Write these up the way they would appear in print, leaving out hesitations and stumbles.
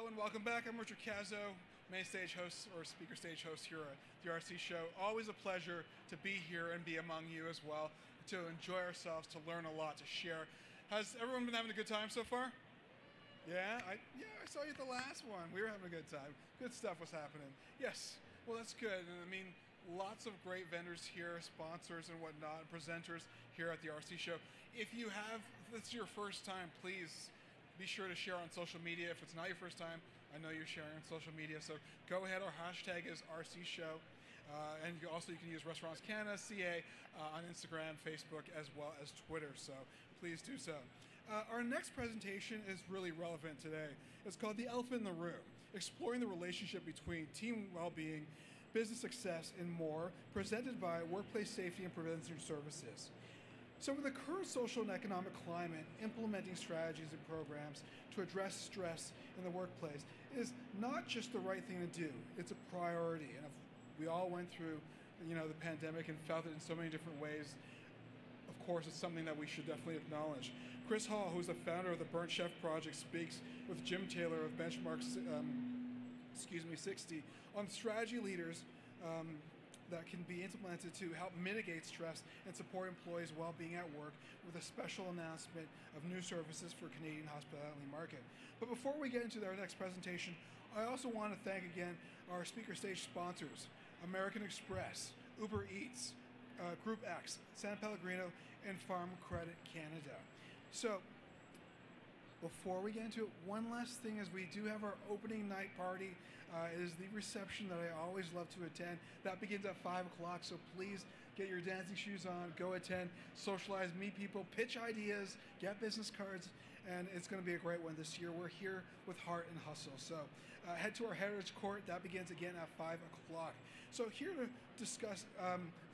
Hello and welcome back. I'm Richard Cazzo, main stage host or speaker stage host here at the RC Show. Always a pleasure to be here and be among you as well, to enjoy ourselves, to learn a lot, to share. Has everyone been having a good time so far? Yeah, I saw you at the last one. We were having a good time. Good stuff was happening. Yes, well that's good. And I mean, lots of great vendors here, sponsors and whatnot, and presenters here at the RC Show. If this is your first time, please be sure to share on social media. If it's not your first time, I know you're sharing on social media, so go ahead. Our hashtag is RC Show. And you can use Restaurants Canada, CA, on Instagram, Facebook, as well as Twitter, so please do so. Our next presentation is really relevant today. It's called The Elephant in the Room, exploring the relationship between team well-being, business success, and more, presented by Workplace Safety and Prevention Services. So with the current social and economic climate, implementing strategies and programs to address stress in the workplace is not just the right thing to do, it's a priority. And if we all went through the pandemic and felt it in so many different ways, of course, it's something that we should definitely acknowledge. Kris Hall, who's the founder of the Burnt Chef Project, speaks with Jim Taylor of Benchmark 60 on strategy leaders that can be implemented to help mitigate stress and support employees' well-being at work, with a special announcement of new services for Canadian hospitality market. But before we get into our next presentation, I also want to thank again our speaker stage sponsors, American Express, Uber Eats, Group X, San Pellegrino, and Farm Credit Canada. So, before we get into it, one last thing is we do have our opening night party. It is the reception that I always love to attend. That begins at 5 o'clock, so please get your dancing shoes on, go attend, socialize, meet people, pitch ideas, get business cards, and it's going to be a great one this year. We're here with heart and hustle. So head to our Heritage Court. That begins again at 5 o'clock. So here to discuss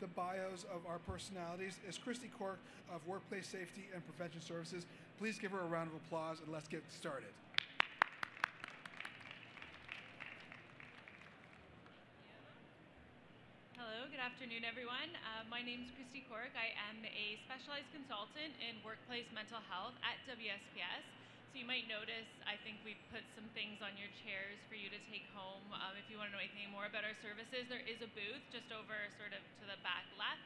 the bios of our personalities is Christy Cork of Workplace Safety and Prevention Services. Please give her a round of applause and let's get started. Hello, good afternoon, everyone. My name is Christy Cork. I am a specialized consultant in workplace mental health at WSPS. So you might notice, I think we've put some things on your chairs for you to take home. If you want to know anything more about our services, there is a booth just over sort of to the back left.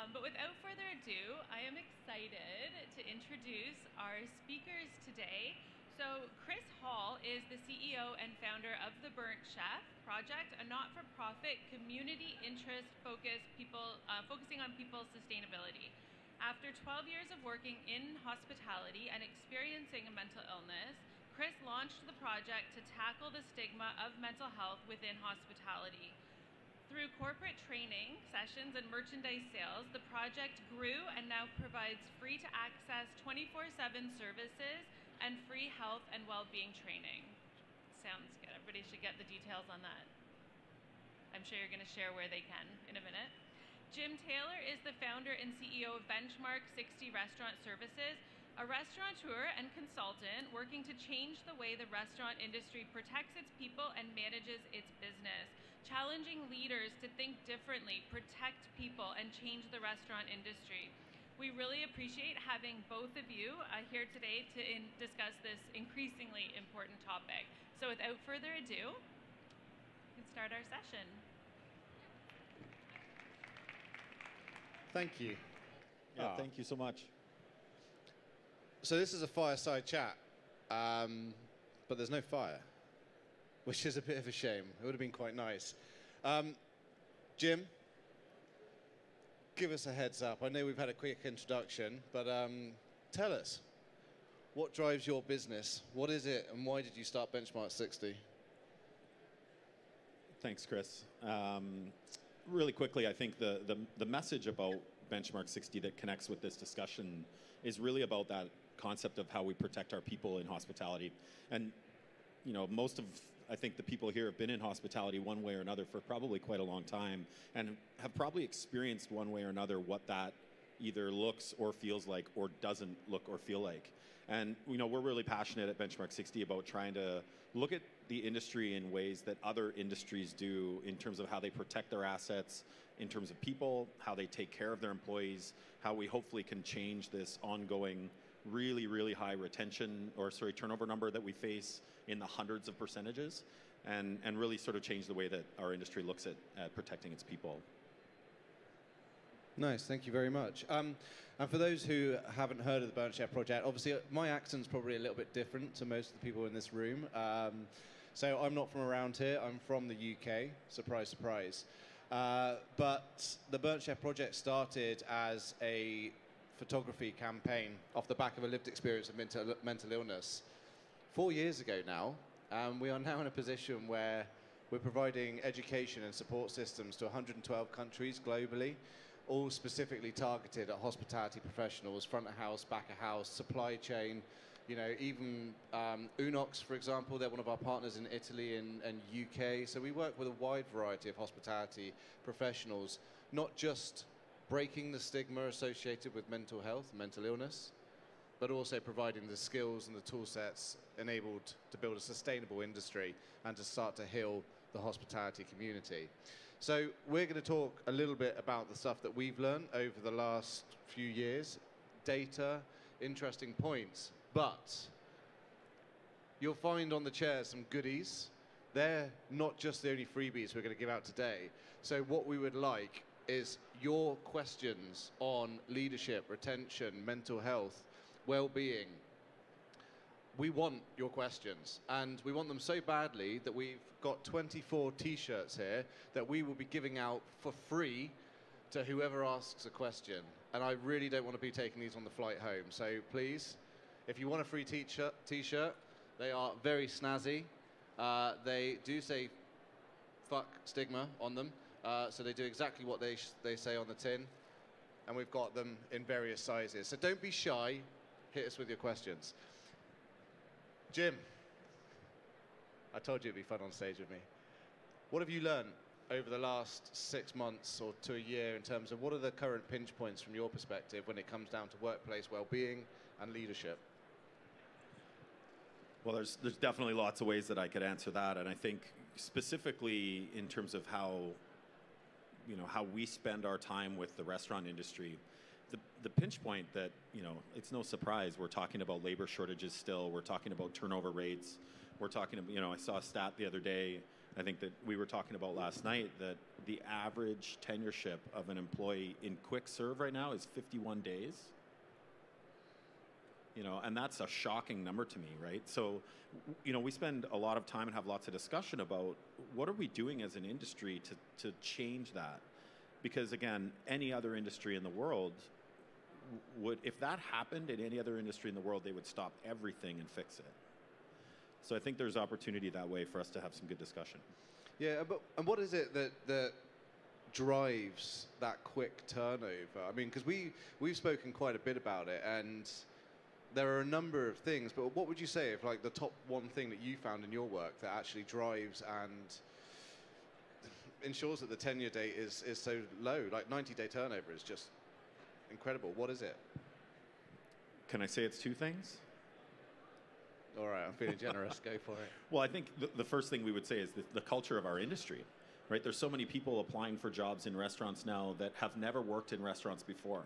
But without further ado, I am excited to introduce our speakers today. So Kris Hall is the CEO and founder of the Burnt Chef Project, a not-for-profit community interest focusing on people's sustainability. After 12 years of working in hospitality and experiencing a mental illness, Kris launched the project to tackle the stigma of mental health within hospitality. Through corporate training sessions and merchandise sales, the project grew and now provides free-to-access 24/7 services and free health and well-being training. Sounds good. Everybody should get the details on that. I'm sure you're going to share where they can in a minute. Jim Taylor is the founder and CEO of Benchmark 60 Restaurant Services, a restaurateur and consultant working to change the way the restaurant industry protects its people and manages its business, challenging leaders to think differently, protect people, and change the restaurant industry. We really appreciate having both of you here today to discuss this increasingly important topic. So without further ado, we can start our session. Thank you. Yeah, thank you so much. So this is a fireside chat, but there's no fire, which is a bit of a shame. It would have been quite nice. Jim, give us a heads up. I know we've had a quick introduction, but tell us, what drives your business? What is it, and why did you start Benchmark 60? Thanks, Kris. Really quickly, I think the message about Benchmark 60 that connects with this discussion is really about that concept of how we protect our people in hospitality. And most of, I think, the people here have been in hospitality one way or another for probably quite a long time and have probably experienced one way or another what that either looks or feels like or doesn't look or feel like. And we're really passionate at Benchmark 60 about trying to look at the industry in ways that other industries do in terms of how they protect their assets, in terms of people, how they take care of their employees, how we hopefully can change this ongoing really, really high turnover number that we face in the hundreds of percentages, and really sort of change the way that our industry looks at protecting its people. Nice, thank you very much. And for those who haven't heard of the Burnt Chef Project, obviously my accent's probably a little bit different to most of the people in this room. So I'm not from around here, I'm from the UK, surprise, surprise. But the Burnt Chef Project started as a photography campaign off the back of a lived experience of mental illness 4 years ago now. We are now in a position where we're providing education and support systems to 112 countries globally, all specifically targeted at hospitality professionals, front of house, back of house, supply chain. You know, even Unox, for example, they're one of our partners in Italy and UK. So we work with a wide variety of hospitality professionals, not just breaking the stigma associated with mental health, mental illness, but also providing the skills and the tool sets enabled to build a sustainable industry and to start to heal the hospitality community. So we're going to talk a little bit about the stuff that we've learned over the last few years, data, interesting points, but you'll find on the chairs some goodies. They're not just the only freebies we're going to give out today. So what we would like is your questions on leadership, retention, mental health, well-being. We want your questions, and we want them so badly that we've got 24 t-shirts here that we will be giving out for free to whoever asks a question. And I really don't want to be taking these on the flight home. So please, if you want a free t-shirt, they are very snazzy. They do say fuck stigma on them. So they do exactly what they say on the tin. And we've got them in various sizes. So don't be shy. Hit us with your questions. Jim, I told you it'd be fun on stage with me. What have you learned over the last 6 months or to a year in terms of what are the current pinch points from your perspective when it comes down to workplace well-being and leadership? Well, there's definitely lots of ways that I could answer that, and I think specifically in terms of how we spend our time with the restaurant industry, the pinch point that, it's no surprise we're talking about labor shortages still. We're talking about turnover rates. We're talking about, I saw a stat the other day, I think that we were talking about last night, that the average tenureship of an employee in quick serve right now is 51 days. And that's a shocking number to me, right? So, we spend a lot of time and have lots of discussion about what are we doing as an industry to change that? Because again, any other industry in the world would, if that happened in any other industry in the world, they would stop everything and fix it. So I think there's opportunity that way for us to have some good discussion. Yeah, and what is it that drives that quick turnover? I mean, because we've spoken quite a bit about it, and there are a number of things, but what would you say if like the top one thing that you found in your work that actually drives and ensures that the tenure date is so low? Like 90-day turnover is just incredible. What is it? Can I say it's two things? All right, I'm feeling generous. Go for it. Well, I think the first thing we would say is the culture of our industry, right? There's so many people applying for jobs in restaurants now that have never worked in restaurants before.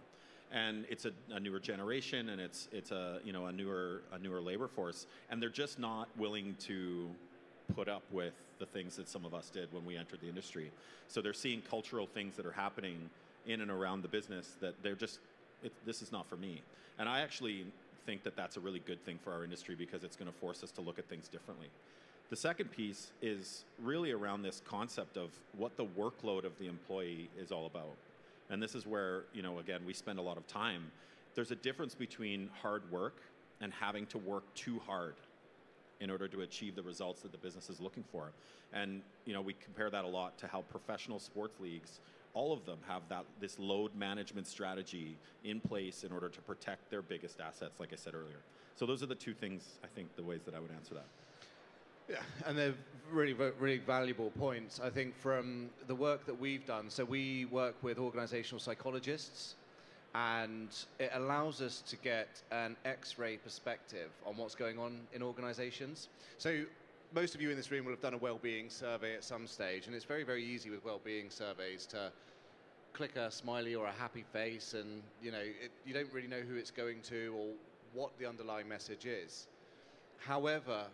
And it's a newer generation, and it's a newer labor force, and they're just not willing to put up with the things that some of us did when we entered the industry. So they're seeing cultural things that are happening in and around the business that they're just, this is not for me. And I actually think that that's a really good thing for our industry because it's going to force us to look at things differently. The second piece is really around this concept of what the workload of the employee is all about. And this is where, again, we spend a lot of time. There's a difference between hard work and having to work too hard in order to achieve the results that the business is looking for. And, we compare that a lot to how professional sports leagues, all of them have this load management strategy in place in order to protect their biggest assets, like I said earlier. So those are the two things, I think, the ways that I would answer that. Yeah, and they're really, really valuable points, I think, from the work that we've done. So we work with organizational psychologists, and it allows us to get an X-ray perspective on what's going on in organizations. So most of you in this room will have done a well-being survey at some stage, and it's very, very easy with well-being surveys to click a smiley or a happy face, and you don't really know who it's going to or what the underlying message is. However,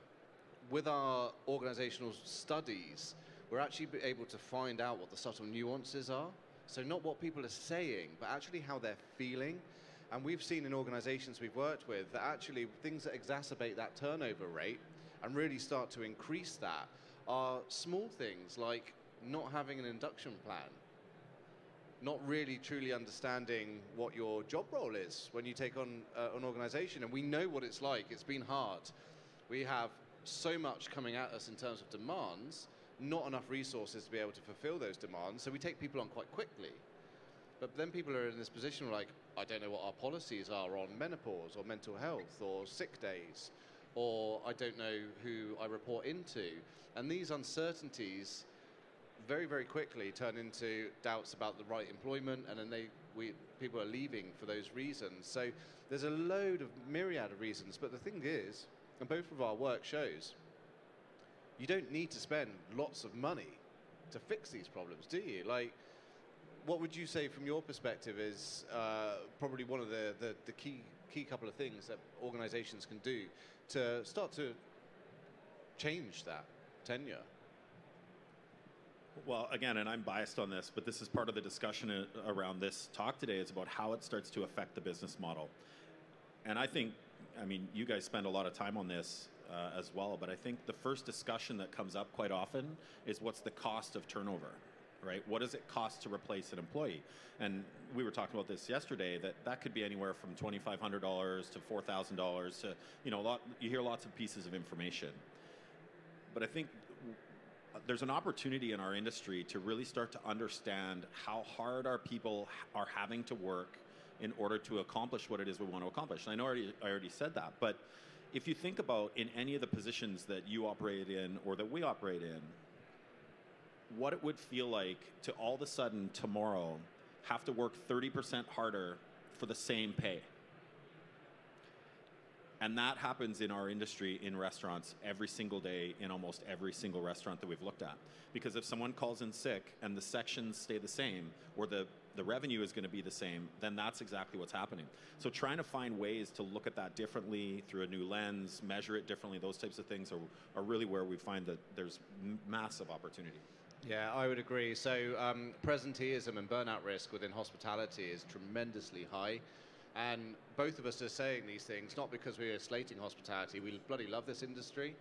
with our organizational studies, we're actually able to find out what the subtle nuances are. So not what people are saying, but actually how they're feeling. And we've seen in organizations we've worked with that actually things that exacerbate that turnover rate and really start to increase that are small things like not having an induction plan, not really truly understanding what your job role is when you take on an organization. And we know what it's like. It's been hard. We have so much coming at us in terms of demands, not enough resources to be able to fulfill those demands, so we take people on quite quickly. But then people are in this position where, like, I don't know what our policies are on menopause or mental health or sick days, or I don't know who I report into. And these uncertainties very, very quickly turn into doubts about the right employment, and then people are leaving for those reasons. So there's a load of myriad of reasons, but the thing is, and both of our work shows, you don't need to spend lots of money to fix these problems, do you? Like, what would you say from your perspective is probably one of the key couple of things that organizations can do to start to change that tenure? Well, again, and I'm biased on this, but this is part of the discussion around this talk today, is about how it starts to affect the business model. And I think, I mean, you guys spend a lot of time on this as well, but I think the first discussion that comes up quite often is what's the cost of turnover, right? What does it cost to replace an employee? And we were talking about this yesterday, that could be anywhere from $2,500 to $4,000 to, you hear lots of pieces of information. But I think there's an opportunity in our industry to really start to understand how hard our people are having to work in order to accomplish what it is we want to accomplish. And I know I already said that, but if you think about in any of the positions that you operate in or that we operate in, what it would feel like to all of a sudden tomorrow have to work 30% harder for the same pay. And that happens in our industry in restaurants every single day in almost every single restaurant that we've looked at. Because if someone calls in sick and the sections stay the same, or the revenue is going to be the same, then that's exactly what's happening. So trying to find ways to look at that differently through a new lens, measure it differently, those types of things are really where we find that there's massive opportunity. Yeah, I would agree. So presenteeism and burnout risk within hospitality is tremendously high. And both of us are saying these things, not because we are slating hospitality. We bloody love this industry,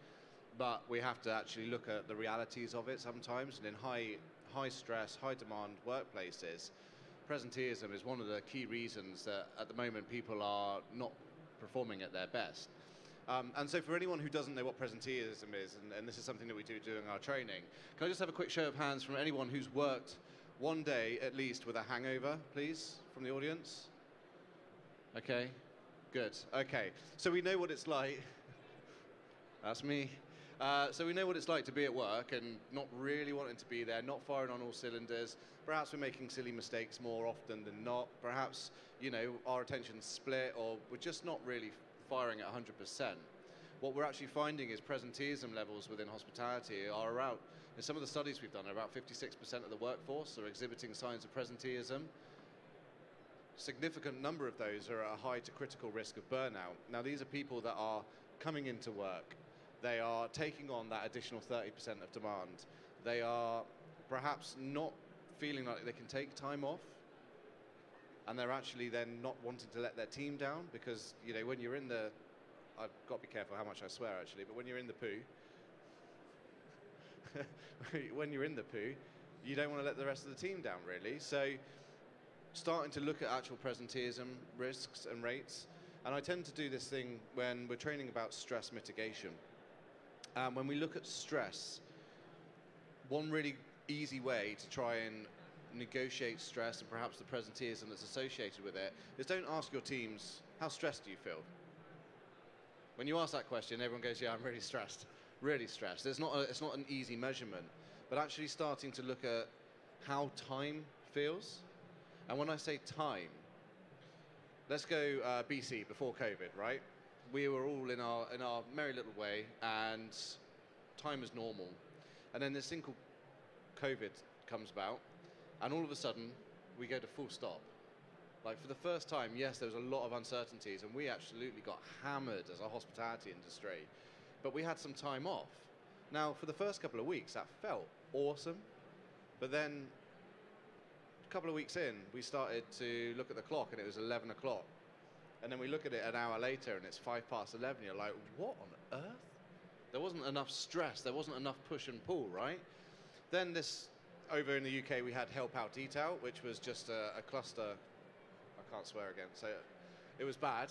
but we have to actually look at the realities of it sometimes. And in high stress, high demand workplaces, presenteeism is one of the key reasons that at the moment people are not performing at their best. And so for anyone who doesn't know what presenteeism is, and this is something that we do during our training, can I just have a quick show of hands from anyone who's worked one day at least with a hangover, please, from the audience? Okay, good. Okay, so we know what it's like. That's me. So we know what it's like to be at work and not really wanting to be there, not firing on all cylinders. Perhaps we're making silly mistakes more often than not. Perhaps, our attention's split, or we're just not really firing at 100%. What we're actually finding is presenteeism levels within hospitality are around, in some of the studies we've done, about 56% of the workforce are exhibiting signs of presenteeism. Significant number of those are at a high to critical risk of burnout. Now, these are people that are coming into work. They are taking on that additional 30% of demand. They are perhaps not feeling like they can take time off, and they're actually then not wanting to let their team down because, when you're in the, I've got to be careful how much I swear actually, but when you're in the poo, you don't want to let the rest of the team down really. So starting to look at actual presenteeism risks and rates. And I tend to do this thing when we're training about stress mitigation. When we look at stress, one really easy way to try and negotiate stress and perhaps the presenteeism that's associated with it is don't ask your teams, how stressed do you feel? When you ask that question, everyone goes, yeah, I'm really stressed, really stressed. It's not an easy measurement, but actually starting to look at how time feels. And when I say time, let's go BC, before COVID, right? We were all in our merry little way, and time is normal. And then this thing called COVID comes about, and all of a sudden, we go to full stop. Like, for the first time, yes, there was a lot of uncertainties, and we absolutely got hammered as a hospitality industry but we had some time off. Now, for the first couple of weeks, that felt awesome. But then, a couple of weeks in, we started to look at the clock, and it was 11 o'clock. And then we look at it an hour later, and it's 11:05. You're like, what on earth? There wasn't enough stress. There wasn't enough push and pull, right? Then over in the UK, we had Help Out Eat Out, which was just a cluster. I can't swear again, so it was bad.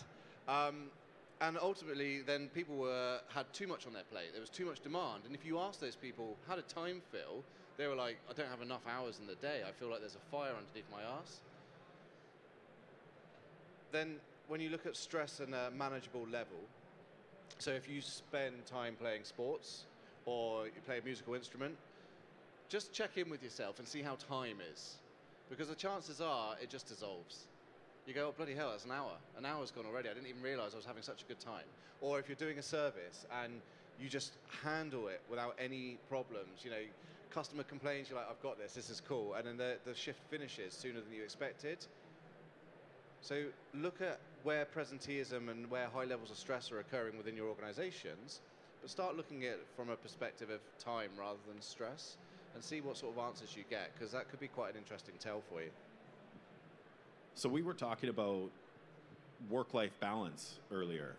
And ultimately, then people had too much on their plate. There was too much demand. And if you ask those people, how did time feel? They were like, I don't have enough hours in the day. I feel like there's a fire underneath my arse. Then when you look at stress on a manageable level, so if you spend time playing sports or you play a musical instrument, just check in with yourself and see how time is. Because the chances are it just dissolves. You go, oh, bloody hell, that's an hour. An hour's gone already. I didn't even realize I was having such a good time. Or if you're doing a service and you just handle it without any problems, you know, customer complains, you're like, I've got this is cool. And then the shift finishes sooner than you expected. So look at where presenteeism and where high levels of stress are occurring within your organizations, but start looking at it from a perspective of time rather than stress, and see what sort of answers you get, because that could be quite an interesting tell for you. So we were talking about work-life balance earlier,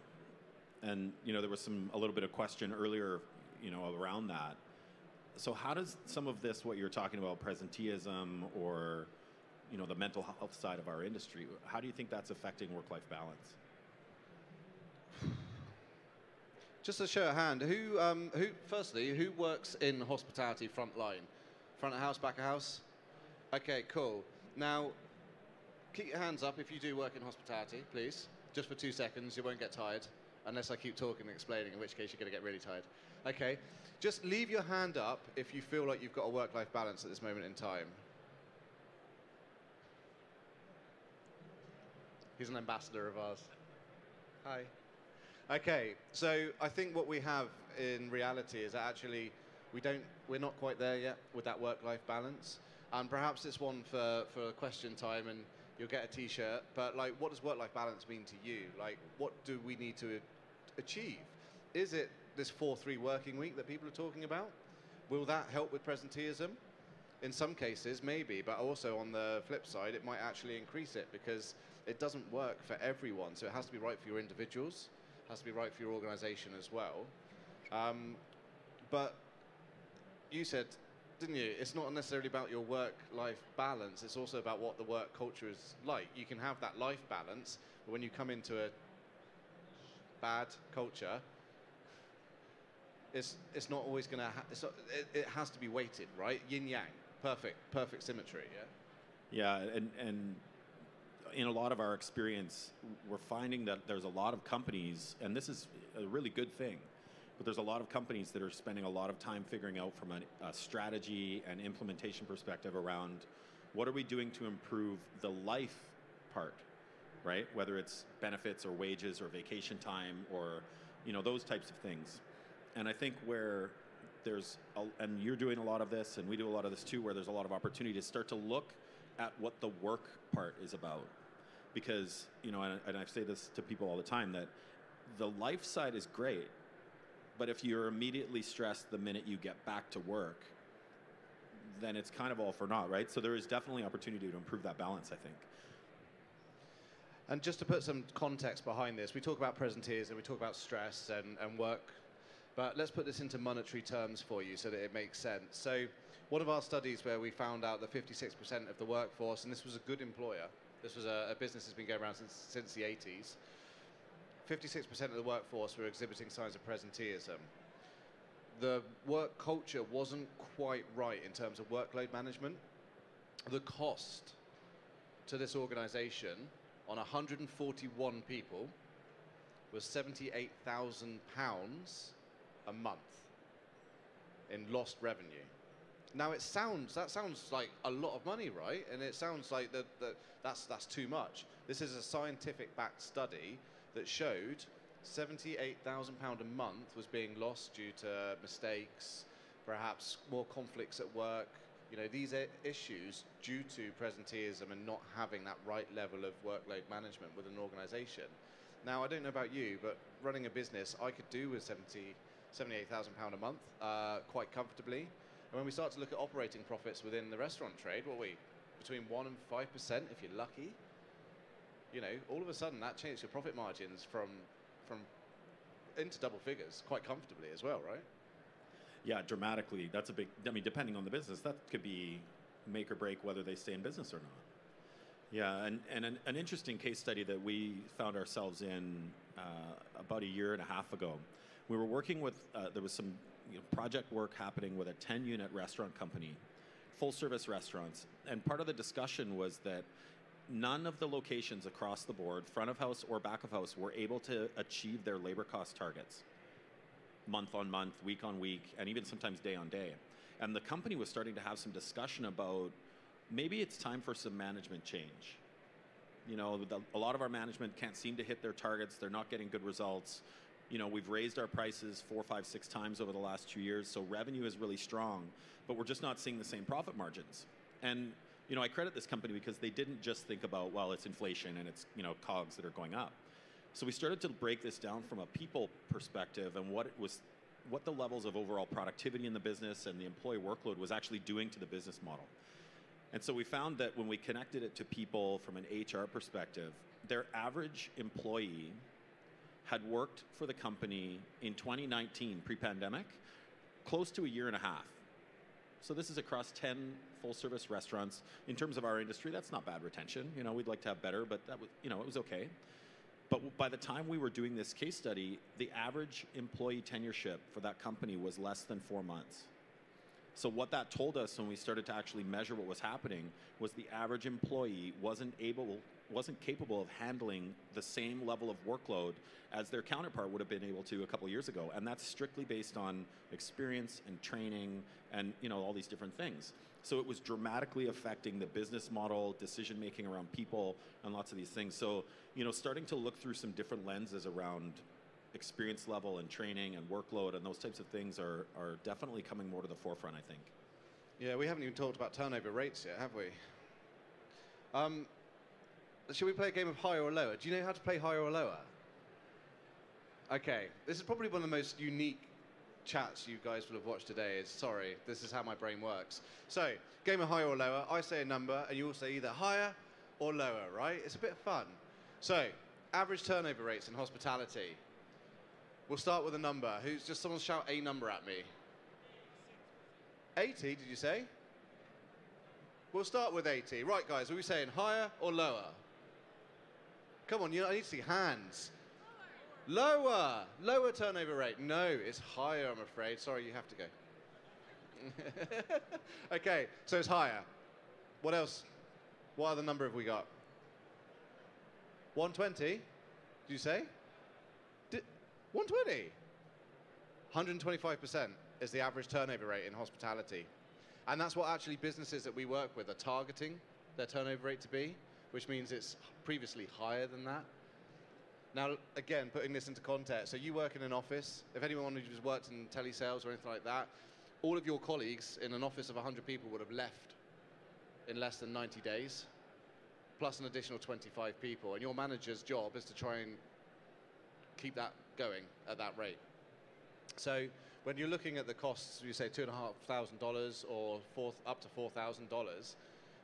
and there was a little bit of question earlier, around that. So how does some of this, what you're talking about, presenteeism or the mental health side of our industry, how do you think that's affecting work-life balance? Just a show of hand, who works in hospitality front line? Front of house, back of house? Okay, cool. Now, keep your hands up if you do work in hospitality, please. Just for 2 seconds, you won't get tired, unless I keep talking and explaining, in which case you're going to get really tired. Okay, just leave your hand up if you feel like you've got a work-life balance at this moment in time. He's an ambassador of ours. Hi. Okay, so I think what we have in reality is that actually we're not quite there yet with that work-life balance. And perhaps it's one for question time and you'll get a t-shirt, but like, what does work-life balance mean to you? Like, what do we need to achieve? Is it this 4-3 working week that people are talking about? Will that help with presenteeism? In some cases, maybe, but also on the flip side, it might actually increase it because it doesn't work for everyone. So it has to be right for your individuals, has to be right for your organization as well. But you said, didn't you, it's not necessarily about your work-life balance, it's also about what the work culture is like. You can have that life balance, but when you come into a bad culture, it's not always going to, it has to be weighted, right? Yin-yang, perfect symmetry, yeah? Yeah, and in a lot of our experience, we're finding that there's a lot of companies, and this is a really good thing, but there's a lot of companies that are spending a lot of time figuring out from a strategy and implementation perspective around what are we doing to improve the life part, right? Whether it's benefits or wages or vacation time or those types of things. And I think where and you're doing a lot of this, and we do a lot of this too, where there's a lot of opportunity to start to look at what the work part is about. Because, and I say this to people all the time, that the life side is great, but if you're immediately stressed the minute you get back to work, then it's kind of all for naught, right? So there is definitely opportunity to improve that balance, I think. And just to put some context behind this, we talk about presenteeism, we talk about stress and work, but let's put this into monetary terms for you so that it makes sense. So one of our studies where we found out that 56% of the workforce, and this was a good employer, this was a business that's been going around since the 80s, 56% of the workforce were exhibiting signs of presenteeism. The work culture wasn't quite right in terms of workload management. The cost to this organization on 141 people was £78,000 a month in lost revenue. Now that sounds like a lot of money, right? And it sounds like that's too much. This is a scientific backed study that showed £78,000 a month was being lost due to mistakes, perhaps more conflicts at work. These are issues due to presenteeism and not having that right level of workload management with an organization. Now, I don't know about you, but running a business, I could do with £78,000 a month, quite comfortably. And when we start to look at operating profits within the restaurant trade, what are we? Between 1% and 5% if you're lucky. You know, all of a sudden that changes your profit margins from into double figures quite comfortably as well, right? Yeah, dramatically. That's a big, I mean, depending on the business, that could be make or break whether they stay in business or not. Yeah, and an interesting case study that we found ourselves in about a year and a half ago. We were working with, there was some project work happening with a 10-unit restaurant company, full-service restaurants. And part of the discussion was that none of the locations across the board, front of house or back of house, were able to achieve their labor cost targets month on month, week on week, and even sometimes day on day. And the company was starting to have some discussion about maybe it's time for some management change. You know, a lot of our management can't seem to hit their targets. They're not getting good results. You know, we've raised our prices 4, 5, 6 times over the last 2 years, so revenue is really strong, but we're just not seeing the same profit margins. And you know, I credit this company because they didn't just think about, well, it's inflation and it's, you know, COGS that are going up. So we started to break this down from a people perspective and what the levels of overall productivity in the business and the employee workload was actually doing to the business model. And so we found that when we connected it to people from an HR perspective, their average employee had worked for the company in 2019, pre-pandemic, close to a year and a half. So this is across 10 full-service restaurants. In terms of our industry, that's not bad retention. You know, we'd like to have better, but that was, you know, it was okay. But by the time we were doing this case study, the average employee tenureship for that company was less than 4 months. So what that told us when we started to actually measure what was happening was the average employee wasn't capable of handling the same level of workload as their counterpart would have been able to a couple of years ago. And that's strictly based on experience and training and, you know, all these different things. So it was dramatically affecting the business model, decision making around people, and lots of these things. So, you know, starting to look through some different lenses around experience level and training and workload and those types of things are definitely coming more to the forefront, I think. Yeah, we haven't even talked about turnover rates yet, have we? Should we play a game of higher or lower? Do you know how to play higher or lower? Okay, this is probably one of the most unique chats you guys will have watched today. Sorry, this is how my brain works. So, game of higher or lower, I say a number and you all say either higher or lower, right? It's a bit of fun. So, average turnover rates in hospitality. We'll start with a number. Someone shout a number at me. 80, did you say? We'll start with 80. Right, guys, are we saying higher or lower? Come on, I need to see hands. Lower. Lower turnover rate. No, it's higher, I'm afraid. Sorry, you have to go. Okay, so it's higher. What else? What other number have we got? 120, did you say? 120? 125% is the average turnover rate in hospitality. And that's what actually businesses that we work with are targeting their turnover rate to be, which means it's previously higher than that. Now, again, putting this into context, so you work in an office. If anyone who's worked in telesales or anything like that, all of your colleagues in an office of 100 people would have left in less than 90 days, plus an additional 25 people. And your manager's job is to try and keep that going at that rate. So when you're looking at the costs, you say $2,500 or up to $4,000,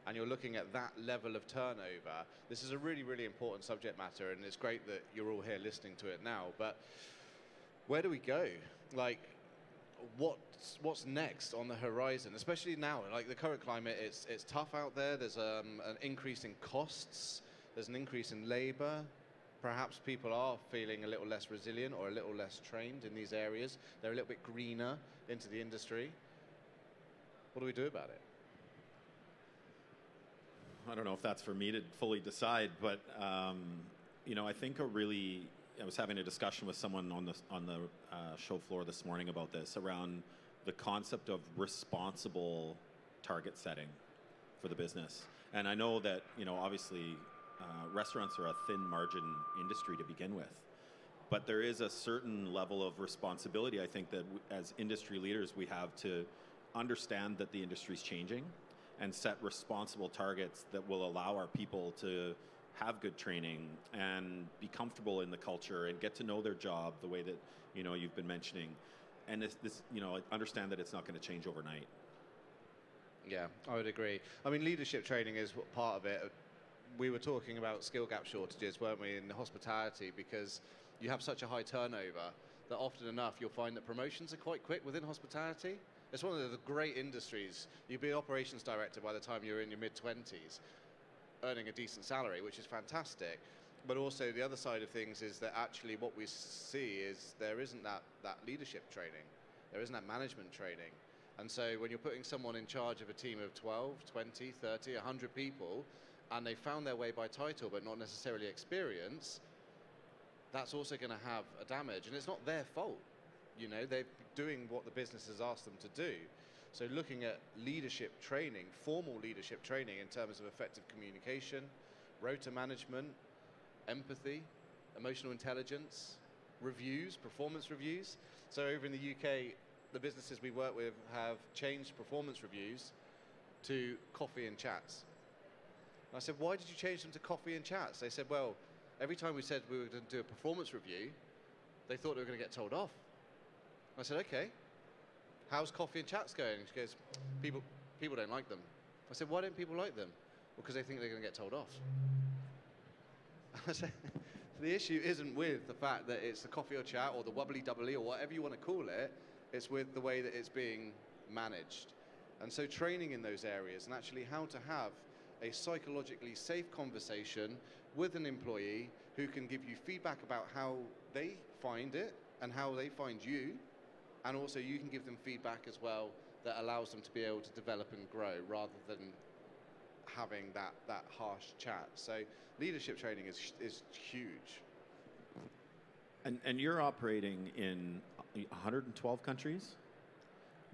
and you're looking at that level of turnover, this is a really, really important subject matter, and it's great that you're all here listening to it now. But where do we go? Like, what's next on the horizon, especially now? Like the current climate, it's tough out there. There's an increase in costs. There's an increase in labor. Perhaps people are feeling a little less resilient or a little less trained in these areas. They're a little bit greener into the industry. What do we do about it? I don't know if that's for me to fully decide, but you know, I think I was having a discussion with someone on the show floor this morning about this, around the concept of responsible target setting for the business. And I know that, you know, obviously restaurants are a thin margin industry to begin with, but there is a certain level of responsibility, I think, that as industry leaders we have to understand that the industry is changing and set responsible targets that will allow our people to have good training and be comfortable in the culture and get to know their job the way that, you know, you've been mentioning, and this, you know, I understand that it's not going to change overnight. Yeah, I would agree. I mean, leadership training is part of it. We were talking about skill gap shortages, weren't we, in hospitality, because you have such a high turnover that often enough you'll find that promotions are quite quick within hospitality. It's one of the great industries. You'll be an operations director by the time you're in your mid-20s, earning a decent salary, which is fantastic. But also the other side of things is that actually what we see is there isn't that leadership training. There isn't that management training. And so when you're putting someone in charge of a team of 12, 20, 30, 100 people, and they found their way by title but not necessarily experience, that's also going to have a damage. And it's not their fault. You know, they're doing what the business has asked them to do. So looking at leadership training, formal leadership training in terms of effective communication, rota management, empathy, emotional intelligence, reviews, performance reviews. So over in the UK, the businesses we work with have changed performance reviews to coffee and chats. And I said, why did you change them to coffee and chats? They said, well, every time we said we were going to do a performance review, they thought they were going to get told off. I said, okay, how's coffee and chats going? She goes, people don't like them. I said, why don't people like them? Well, because they think they're going to get told off. I said, the issue isn't with the fact that it's the coffee or chat or the wobbly doubly or whatever you want to call it. It's with the way that it's being managed. And so training in those areas and actually how to have a psychologically safe conversation with an employee who can give you feedback about how they find it and how they find you. And also you can give them feedback as well that allows them to be able to develop and grow rather than having that harsh chat. So leadership training is huge. And you're operating in 112 countries,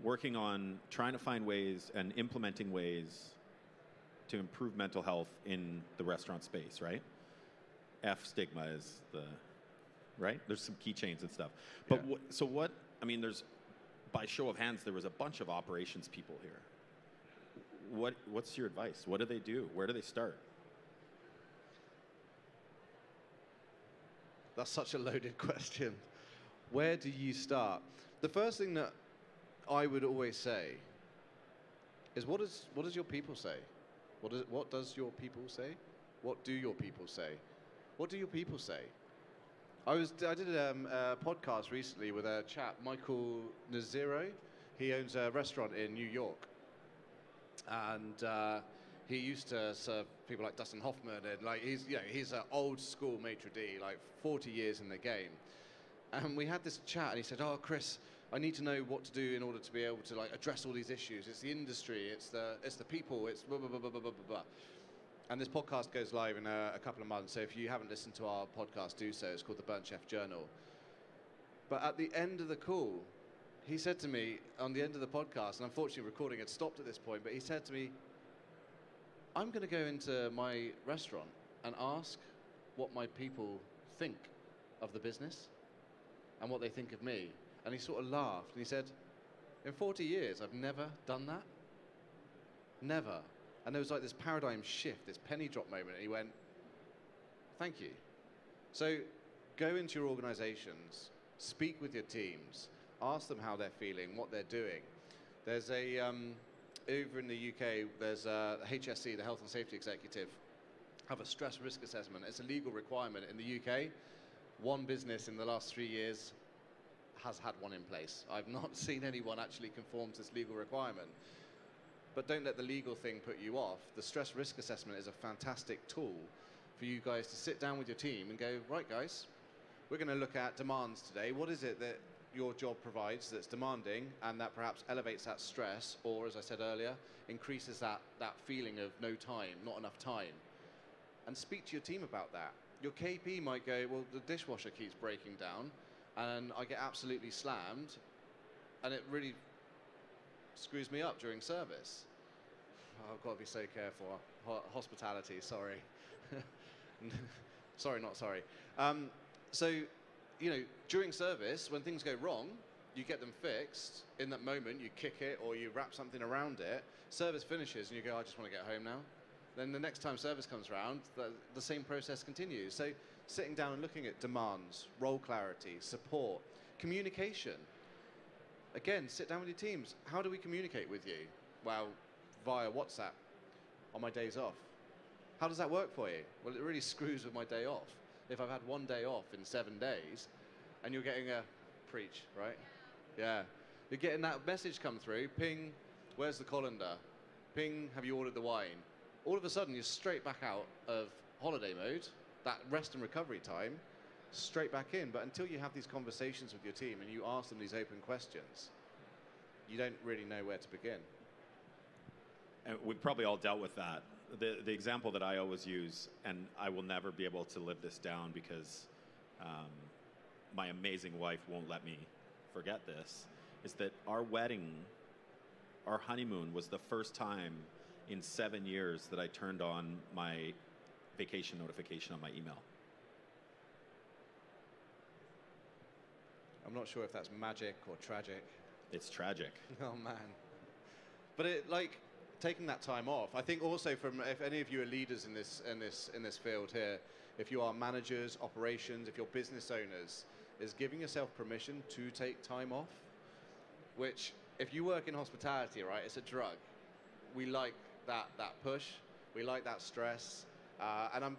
working on trying to find ways and implementing ways to improve mental health in the restaurant space, right? Stigma is the, right? There's some keychains and stuff. But yeah. There's, by show of hands, there was a bunch of operations people here. What's your advice? What do they do? Where do they start? That's such a loaded question. Where do you start? The first thing that I would always say is what does your people say? What does your people say? What do your people say? What do your people say? I did a podcast recently with a chap, Michael Naziro. He owns a restaurant in New York. And he used to serve people like Dustin Hoffman, and he's an old school maitre d', like 40 years in the game. And we had this chat, and he said, "Oh, Kris, I need to know what to do in order to be able to address all these issues. It's the industry, it's the people, it's blah blah blah blah blah blah blah." And this podcast goes live in a couple of months. So if you haven't listened to our podcast, do so. It's called the Burnt Chef Journal. But at the end of the call, he said to me on the end of the podcast, and unfortunately recording had stopped at this point, but he said to me, "I'm going to go into my restaurant and ask what my people think of the business and what they think of me." And he sort of laughed and he said, "In 40 years, I've never done that. Never." And there was this paradigm shift, this penny drop moment. And he went, "Thank you." So go into your organizations, speak with your teams, ask them how they're feeling, what they're doing. There's over in the UK, there's HSE, the Health and Safety Executive, have a stress risk assessment. It's a legal requirement in the UK. One business in the last 3 years has had one in place. I've not seen anyone actually conform to this legal requirement. But don't let the legal thing put you off. The stress risk assessment is a fantastic tool for you guys to sit down with your team and go, "Right, guys, we're going to look at demands today. What is it that your job provides that's demanding and that perhaps elevates that stress, or, as I said earlier, increases that feeling of no time, not enough time?" And speak to your team about that. Your KP might go, "Well, the dishwasher keeps breaking down and I get absolutely slammed and it really screws me up during service." Oh, I've got to be so careful. Hospitality, sorry. Sorry, not sorry. So, during service, when things go wrong, you get them fixed. In that moment, you kick it or you wrap something around it. Service finishes and you go, "I just want to get home now." Then the next time service comes around, the same process continues. So sitting down and looking at demands, role clarity, support, communication. Again, sit down with your teams. How do we communicate with you? Well, via WhatsApp on my days off. How does that work for you? Well, it really screws with my day off. If I've had one day off in 7 days, and you're getting a preach, right? Yeah. You're getting that message come through, ping, where's the colander? Ping, have you ordered the wine? All of a sudden, you're straight back out of holiday mode, that rest and recovery time, straight back in. But until you have these conversations with your team and you ask them these open questions, you don't really know where to begin. And we've probably all dealt with that. The example that I always use, and I will never be able to live this down because my amazing wife won't let me forget this, is that our wedding, our honeymoon, was the first time in 7 years that I turned on my vacation notification on my email. I'm not sure if that's magic or tragic. It's tragic. Oh man. But taking that time off, I think also if any of you are leaders in this field here, if you are managers, operations, if you're business owners, is giving yourself permission to take time off, which if you work in hospitality, right, it's a drug. We like that push, we like that stress, and I'm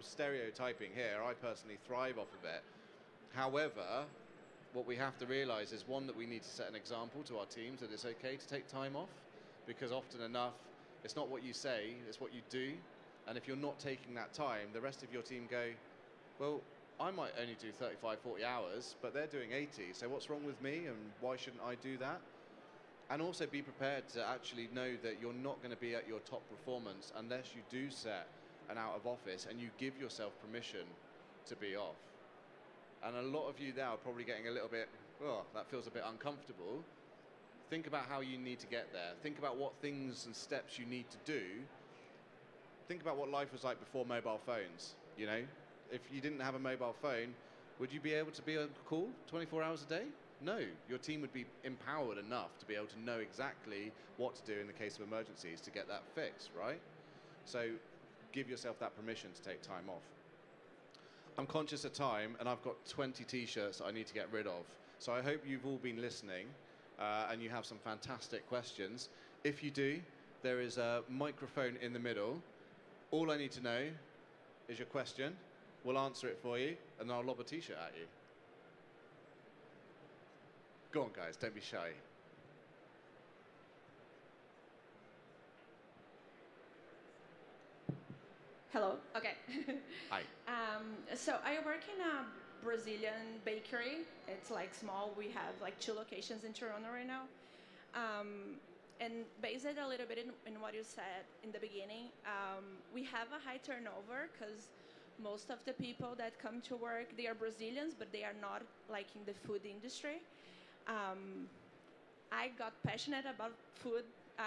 stereotyping here. I personally thrive off of it. However, what we have to realize is, one, that we need to set an example to our teams that it's okay to take time off, because often enough, it's not what you say, it's what you do. And if you're not taking that time, the rest of your team go, well, I might only do 35, 40 hours, but they're doing 80, so what's wrong with me, and why shouldn't I do that? And also be prepared to actually know that you're not going to be at your top performance unless you do set an out of office and you give yourself permission to be off. And a lot of you now are probably getting a little bit, oh, that feels a bit uncomfortable. Think about how you need to get there. Think about what things and steps you need to do. Think about what life was like before mobile phones, you know? If you didn't have a mobile phone, would you be able to be on call 24 hours a day? No. Your team would be empowered enough to be able to know exactly what to do in the case of emergencies to get that fixed, right? So give yourself that permission to take time off. I'm conscious of time, and I've got 20 t-shirts that I need to get rid of. So I hope you've all been listening, and you have some fantastic questions. If you do, there is a microphone in the middle. All I need to know is your question. We'll answer it for you, and I'll lob a t-shirt at you. Go on, guys, don't be shy. Hello. Okay. Hi. So I work in a Brazilian bakery. It's like small. We have like 2 locations in Toronto right now. And based a little bit in what you said in the beginning, we have a high turnover because most of the people that come to work, they are Brazilians, but they are not like in the food industry. I got passionate about food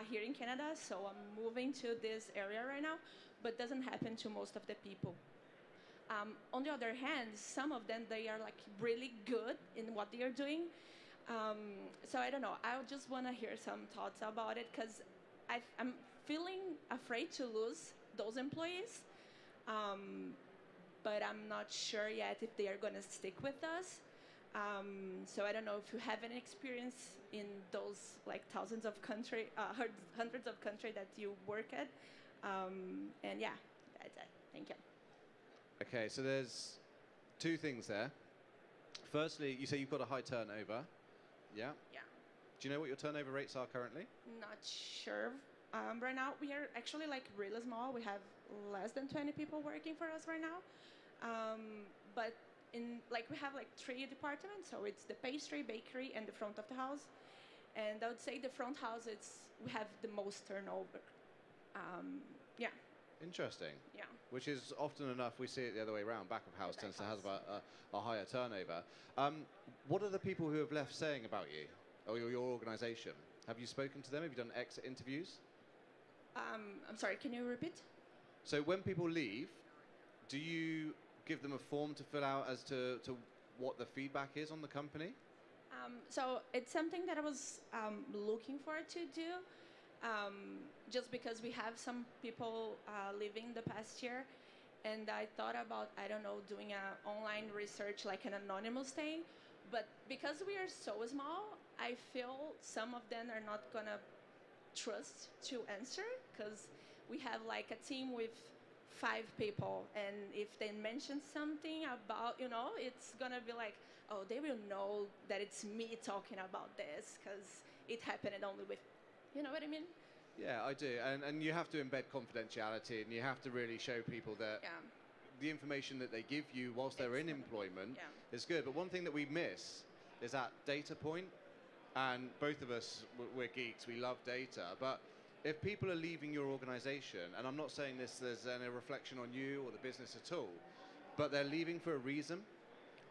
here in Canada, so I'm moving to this area right now, but doesn't happen to most of the people. On the other hand, some of them, they are like really good in what they are doing. So I don't know, I just want to hear some thoughts about it, because I'm feeling afraid to lose those employees, but I'm not sure yet if they are going to stick with us. So I don't know if you have any experience in those like hundreds of countries that you work at. And yeah, that's it. Thank you. Okay, so there's 2 things there. Firstly, you say you've got a high turnover. Yeah? Yeah. Do you know what your turnover rates are currently? Not sure. Right now, we are actually like really small. We have less than 20 people working for us right now. But we have like 3 departments. So it's the pastry, bakery, and the front of the house. And I would say the front house, we have the most turnover. Yeah. Interesting. Yeah. Which is often enough, we see it the other way around. Back of house tends to have a higher turnover. What are the people who have left saying about you or your organisation? Have you spoken to them? Have you done exit interviews? I'm sorry, can you repeat? So when people leave, do you give them a form to fill out as to what the feedback is on the company? So it's something that I was looking forward to do. Just because we have some people leaving the past year, and I thought about, I don't know, doing an online research, like an anonymous thing, but because we are so small, I feel some of them are not gonna trust to answer because we have like a team with 5 people, and if they mention something about, it's gonna be like, oh, they will know that it's me talking about this because it happened only with, you know what I mean? Yeah, I do. And you have to embed confidentiality, and you have to really show people that Yeah. the information that they give you whilst they're in employment is good. But one thing that we miss is that data point. And both of us, we're geeks, we love data. But if people are leaving your organization, and I'm not saying this as a reflection on you or the business at all, but they're leaving for a reason,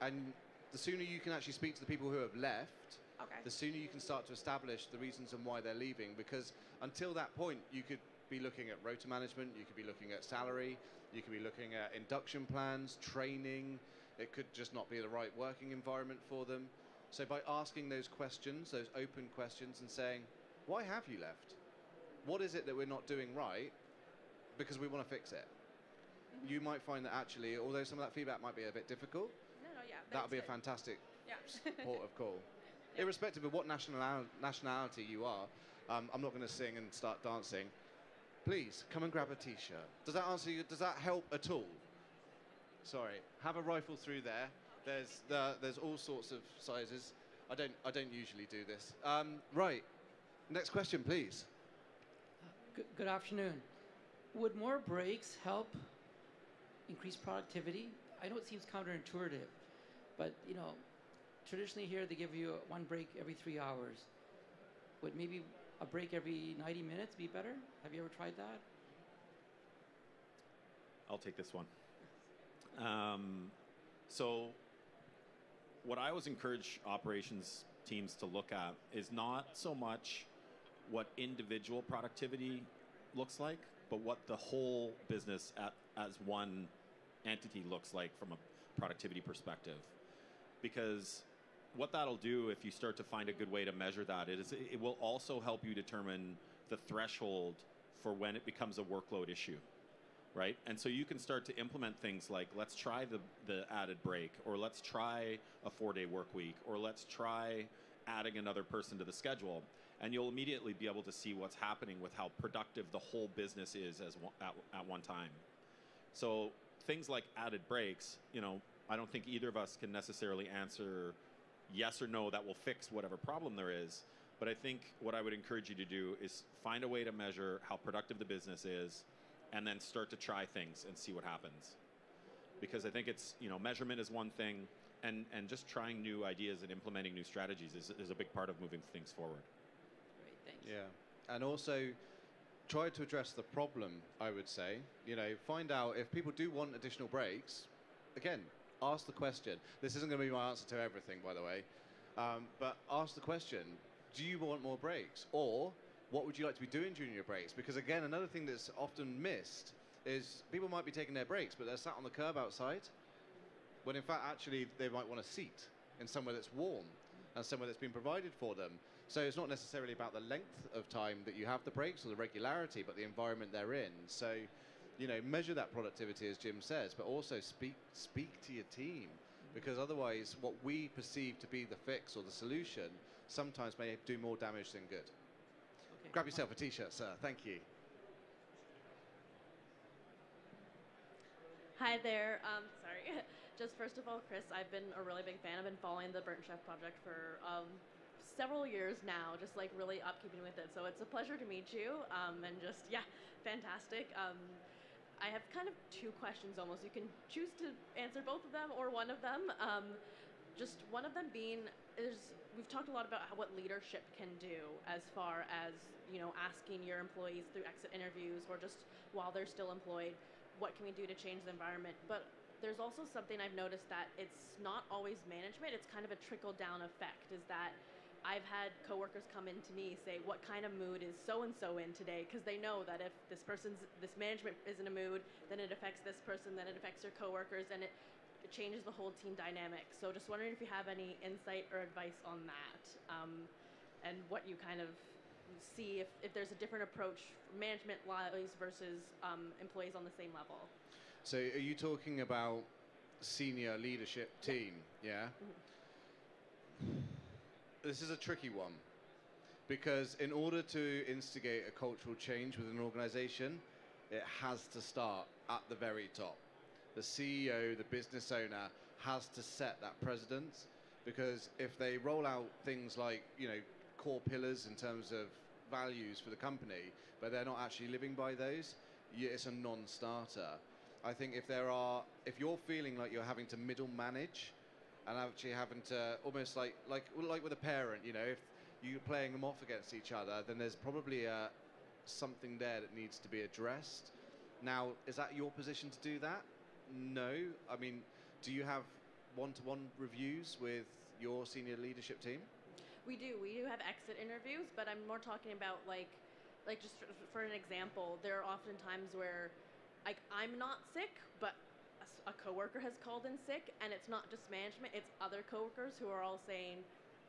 and the sooner you can actually speak to the people who have left, the sooner you can start to establish the reasons and why they're leaving. Because until that point, you could be looking at rota management, you could be looking at salary, you could be looking at induction plans, training. It could just not be the right working environment for them. So by asking those questions, those open questions, and saying, why have you left? What is it that we're not doing right? Because we want to fix it. You might find that actually, although some of that feedback might be a bit difficult, that would be a fantastic port of call. Irrespective of what nationality you are, I'm not going to sing and start dancing. Please, come and grab a t-shirt. Does that answer you? Does that help at all? Sorry, have a rifle through there. There's all sorts of sizes. I don't usually do this. Right, next question, please. Good afternoon. Would more breaks help increase productivity? I know it seems counterintuitive, but traditionally here they give you one break every 3 hours. Would maybe a break every 90 minutes be better? Have you ever tried that? I'll take this one. So what I always encourage operations teams to look at is not so much what individual productivity looks like, but what the whole business as one entity looks like from a productivity perspective. Because what that'll do, if you start to find a good way to measure that, is it will also help you determine the threshold for when it becomes a workload issue. Right? And so you can start to implement things like, let's try the added break, or let's try a 4-day work week, or let's try adding another person to the schedule. And you'll immediately be able to see what's happening with how productive the whole business is at one time. So things like added breaks, I don't think either of us can necessarily answer yes or no that will fix whatever problem there is. But I think what I would encourage you to do is find a way to measure how productive the business is, and then start to try things and see what happens. Because I think it's, measurement is one thing, and just trying new ideas and implementing new strategies is a big part of moving things forward. Great, thanks. Yeah, and also try to address the problem, I would say. Find out if people do want additional breaks. Again, ask the question. This isn't going to be my answer to everything, by the way, but ask the question, do you want more breaks? Or what would you like to be doing during your breaks? Because again, another thing that's often missed is people might be taking their breaks, but they're sat on the curb outside, when in fact, actually, they might want a seat in somewhere that's warm and somewhere that's been provided for them. So it's not necessarily about the length of time that you have the breaks or the regularity, but the environment they're in. So, measure that productivity, as Jim says, but also speak to your team, because otherwise what we perceive to be the fix or the solution sometimes may do more damage than good. Grab yourself a t-shirt, sir. Thank you. Hi there. Sorry. Just first of all, Kris, I've been a really big fan. I've been following the Burnt Chef project for several years now, just like really upkeeping with it. So it's a pleasure to meet you. And just, fantastic. I have kind of 2 questions almost. You can choose to answer both of them or one of them. Just one of them being we've talked a lot about what leadership can do as far as, asking your employees through exit interviews or just while they're still employed, what can we do to change the environment? But there's also something I've noticed that it's not always management, it's kind of a trickle-down effect, is that I've had coworkers come in to me say, what kind of mood is so-and-so in today? Because they know that if this management is in a mood, then it affects this person, then it affects their coworkers, and it changes the whole team dynamic. So just wondering if you have any insight or advice on that, and what you kind of see if there's a different approach, management-wise versus employees on the same level. So are you talking about senior leadership team, yeah? this is a tricky one, because in order to instigate a cultural change within an organization, it has to start at the very top. The CEO, the business owner, has to set that precedent, because if they roll out things like, core pillars in terms of values for the company, but they're not actually living by those, it's a non-starter. I think if you're feeling like you're having to middle manage and actually having to almost like with a parent, if you're playing them off against each other, then there's probably something there that needs to be addressed. Now, is that your position to do that? No. I mean, do you have one-to-one reviews with your senior leadership team? We do have exit interviews, but I'm more talking about like just for an example, there are often times where I'm not sick, but a coworker has called in sick, and it's not just management, it's other coworkers who are all saying,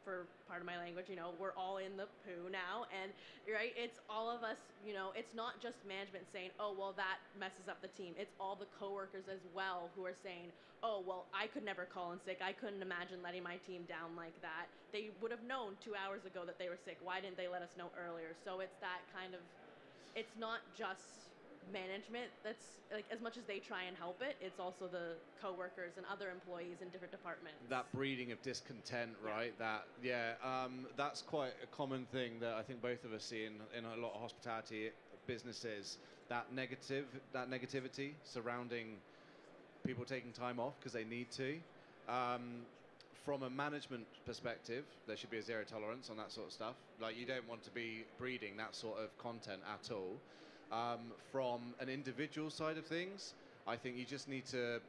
for part of my language, we're all in the poo now, and right, it's all of us, it's not just management saying, oh, well, that messes up the team. It's all the coworkers as well who are saying, oh, well, I could never call in sick. I couldn't imagine letting my team down like that. They would have known 2 hours ago that they were sick. Why didn't they let us know earlier? So it's that kind of, it's not just management that's as much as they try and help it, it's also the coworkers and other employees in different departments. That breeding of discontent, right? That's quite a common thing that I think both of us see in a lot of hospitality businesses. That negativity surrounding people taking time off because they need to. From a management perspective, there should be a zero tolerance on that sort of stuff. You don't want to be breeding that sort of content at all. From an individual side of things, I think you just need to,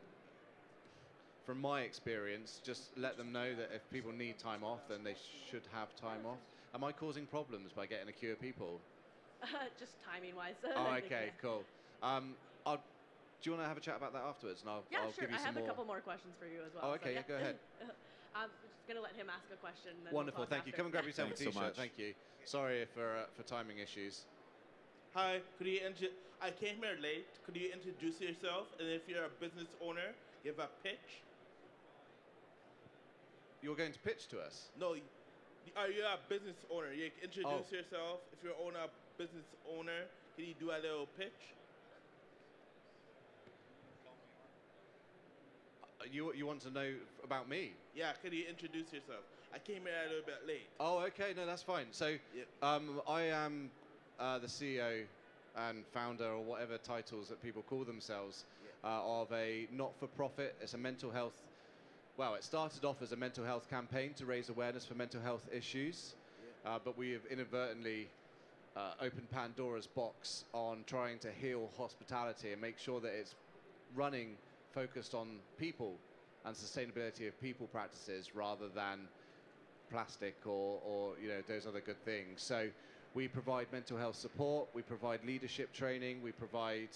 from my experience, just let them know that if people need time off, then they should have time off. Am I causing problems by getting a queue of people? Just timing-wise. Oh, okay, cool. Do you want to have a chat about that afterwards? And I'll sure. give you some more. I have a couple more questions for you as well. Oh, okay, so, go ahead. I'm just going to let him ask a question. Then Wonderful, thank you. Come and grab yourself a Thanks so t-shirt. much. Thank you. Sorry for timing issues. Hi, I came here late. Could you introduce yourself? And if you're a business owner, give a pitch. You're going to pitch to us? No, are you a business owner? You introduce yourself. If you're a business owner, can you do a little pitch? You want to know about me? Yeah, could you introduce yourself? I came here a little bit late. Oh, okay. No, that's fine. So, I am the CEO and founder, or whatever titles that people call themselves, of a not-for-profit. It's a mental health. Well, it started off as a mental health campaign to raise awareness for mental health issues, but we have inadvertently opened Pandora's box on trying to heal hospitality and make sure that it's running focused on people and sustainability of people practices rather than plastic or those other good things. So we provide mental health support, we provide leadership training, we provide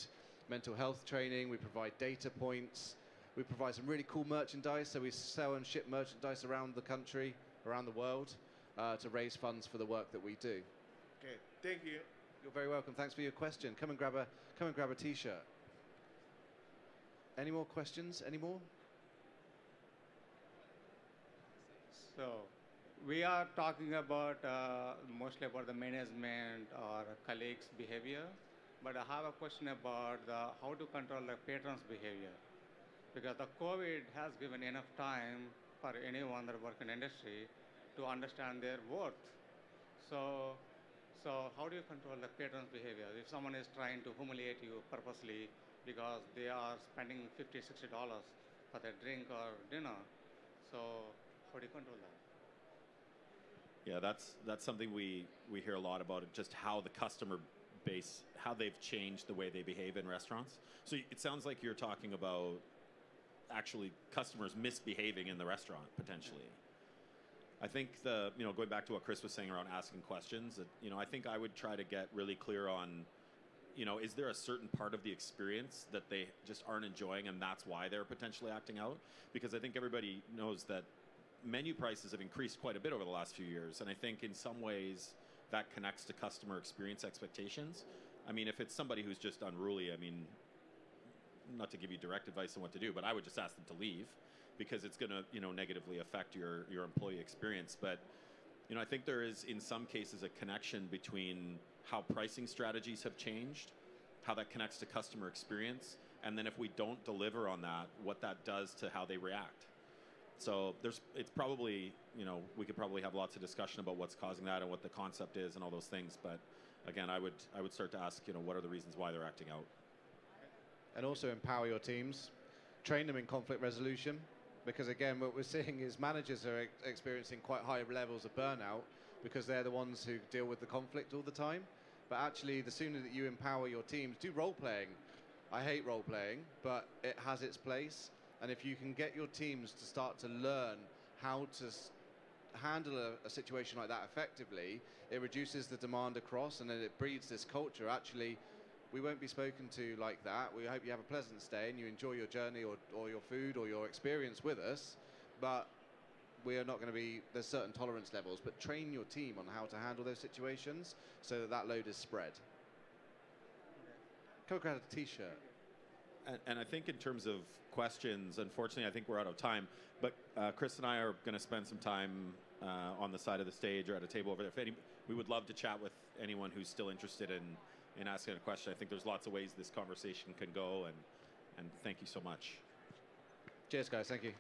mental health training, we provide data points, we provide some really cool merchandise. So we sell and ship merchandise around the country, around the world, to raise funds for the work that we do. Okay, thank you. You're very welcome. Thanks for your question. Come and grab a t-shirt. Any more questions? Any more? So, we are talking about mostly about the management or colleagues' behavior, but I have a question about how to control the patrons' behavior. Because the COVID has given enough time for anyone that works in industry to understand their worth. So how do you control the patrons' behavior? If someone is trying to humiliate you purposely because they are spending $50, $60 for their drink or dinner, so how do you control that? Yeah, that's something we hear a lot about, just how the customer base, how they've changed the way they behave in restaurants. So it sounds like you're talking about actually customers misbehaving in the restaurant, potentially. I think going back to what Kris was saying around asking questions, I think I would try to get really clear on, is there a certain part of the experience that they just aren't enjoying and that's why they're potentially acting out? Because I think everybody knows that menu prices have increased quite a bit over the last few years, and I think in some ways that connects to customer experience expectations. I mean, if it's somebody who's just unruly, not to give you direct advice on what to do, but I would just ask them to leave, because it's going to negatively affect your employee experience. But I think there is, in some cases, a connection between how pricing strategies have changed, how that connects to customer experience, and then if we don't deliver on that, what that does to how they react. So it's probably, we could probably have lots of discussion about what's causing that and what the concept is and all those things. But again, I would start to ask, what are the reasons why they're acting out? And also empower your teams, train them in conflict resolution, because again, what we're seeing is managers are experiencing quite high levels of burnout because they're the ones who deal with the conflict all the time. But actually, the sooner that you empower your teams, do role playing. I hate role playing, but it has its place. And if you can get your teams to start to learn how to handle a situation like that effectively, it reduces the demand across, and then it breeds this culture. Actually, we won't be spoken to like that. We hope you have a pleasant stay and you enjoy your journey or your food or your experience with us. But we are not going to be, there's certain tolerance levels, but train your team on how to handle those situations so that load is spread. Coco had a t-shirt. And I think in terms of questions, unfortunately, I think we're out of time. But Kris and I are going to spend some time on the side of the stage or at a table over there. We would love to chat with anyone who's still interested in asking a question. I think there's lots of ways this conversation can go, and thank you so much. Cheers, guys. Thank you.